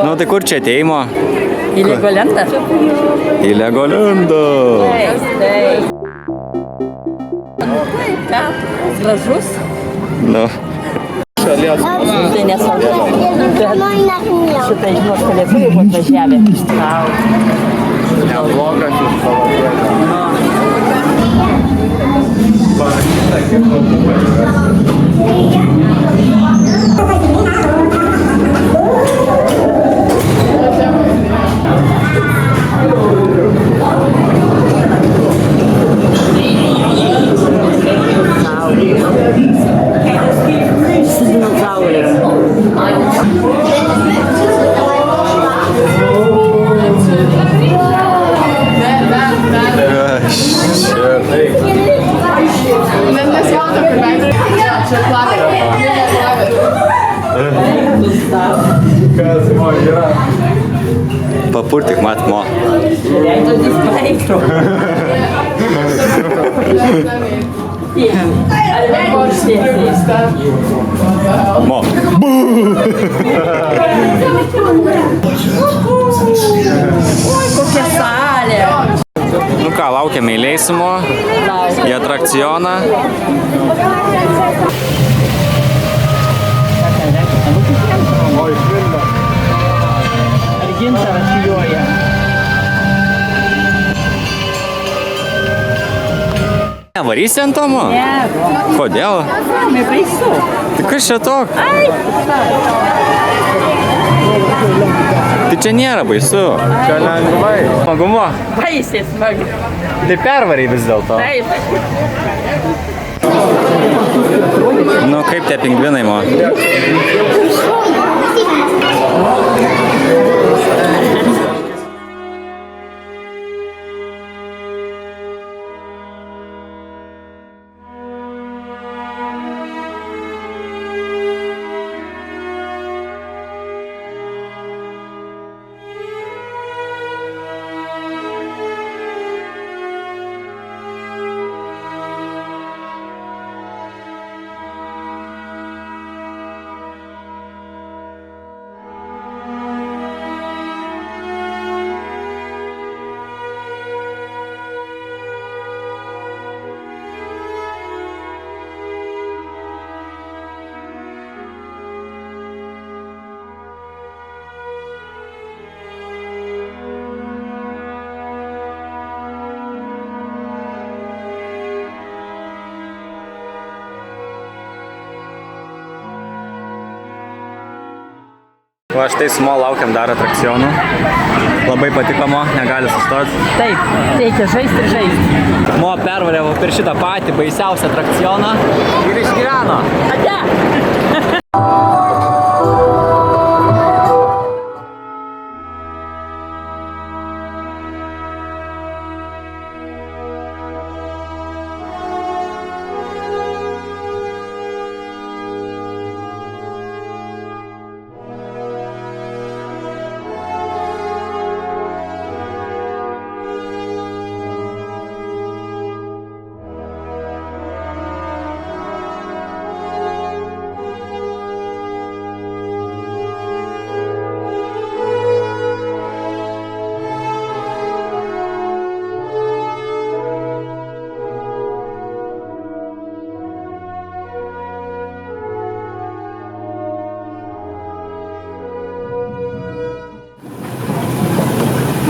Nu, tai kur čia ateimo? Į Legolendą. Į Legolendą. Taip. Gražus. Nu. Tai nesvarbu. Šitą žinos, kad lietuviai buvo atvažiavę. Neblogas iš savo Papurtik, matmo. Mo. Kokia salė. Nu ką, laukiame įleisimo į atrakcioną. Ar gintaras joja? Nevarysi ant Tomo? Ne. Kodėl? Man baisu. Tai kas čia tok? Ai. Tai čia nėra baisu. Čia lengvai. Smagumo. Baisiai smagu. Tai pervarai vis dėlto. Taip. Nu kaip tie pingvinai, mo? Va štai su Mo laukiam dar atrakcionų. Labai patiko Mo, negali sustoti. Taip, reikia žaisti ir žaisti. Mo pervarė per šitą patį baisiausią atrakcioną ir išgyveno. Ate!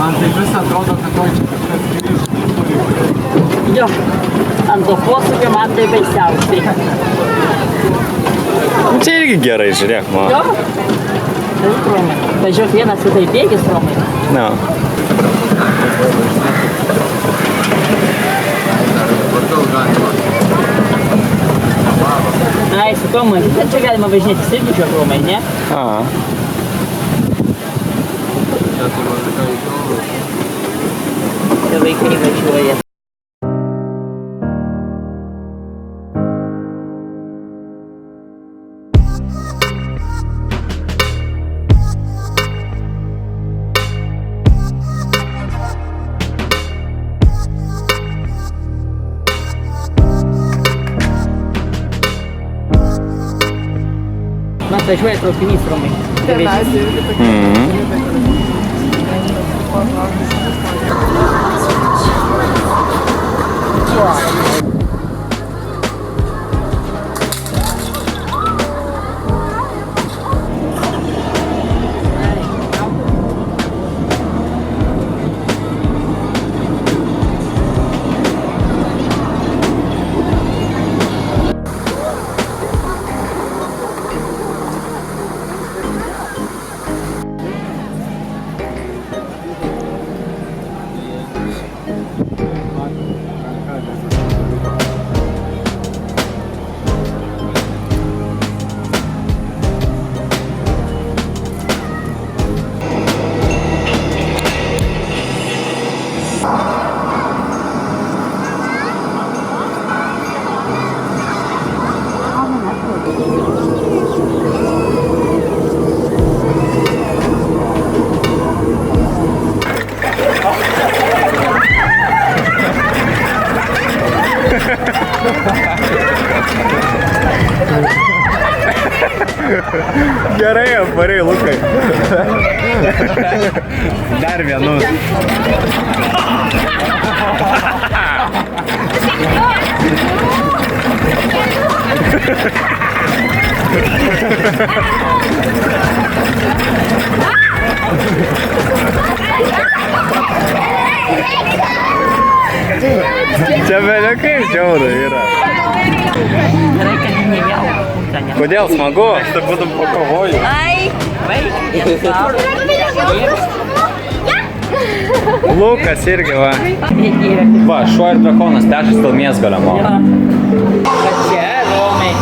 Man tai vis atrodo, kad to čia kažkas grįžta. Jo, ant to posūkio man tai baisiausiai. Čia irgi gerai, žiūrėk, Mo. Jo? Taip, Romai. Važiuok vienas į tai bėgis, Romai. No. Ai, su Tomai, čia galima važinėti sirgidžio, Romai, ne? A. Čia vaikai važiuoja. Na, atvažiuoja traukinys Romai. Tenais irgi tokia. Gerai, apvarai, Lukai. Dar vienus. Čia vėliukai žiauru yra. Gerai, kad ne vėl. Kodėl smagu? Aš tai būtum pakovoju. Ai, vaikai. Lukas irgi va. Va, šuo ir drakonas tešas dėl mėsgalio mano. Čia, Romai.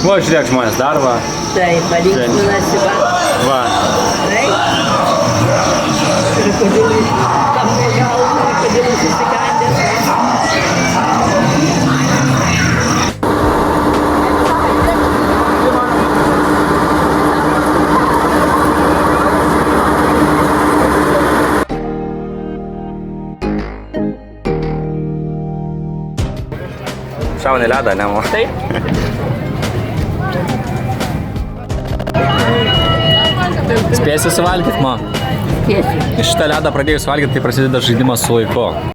Va, žiūrėk žmonės dar va. Taip, palinkinasi va. Va. Taip. Krokodilai. Tam galva, krokodilas įsikandęs. Šauni ledą, ne mo? Taip. Spėsi suvalgyti, ma? Tiesiai. Iš šitą ledą pradėjus valgyti, tai prasideda žaidimas su laiku.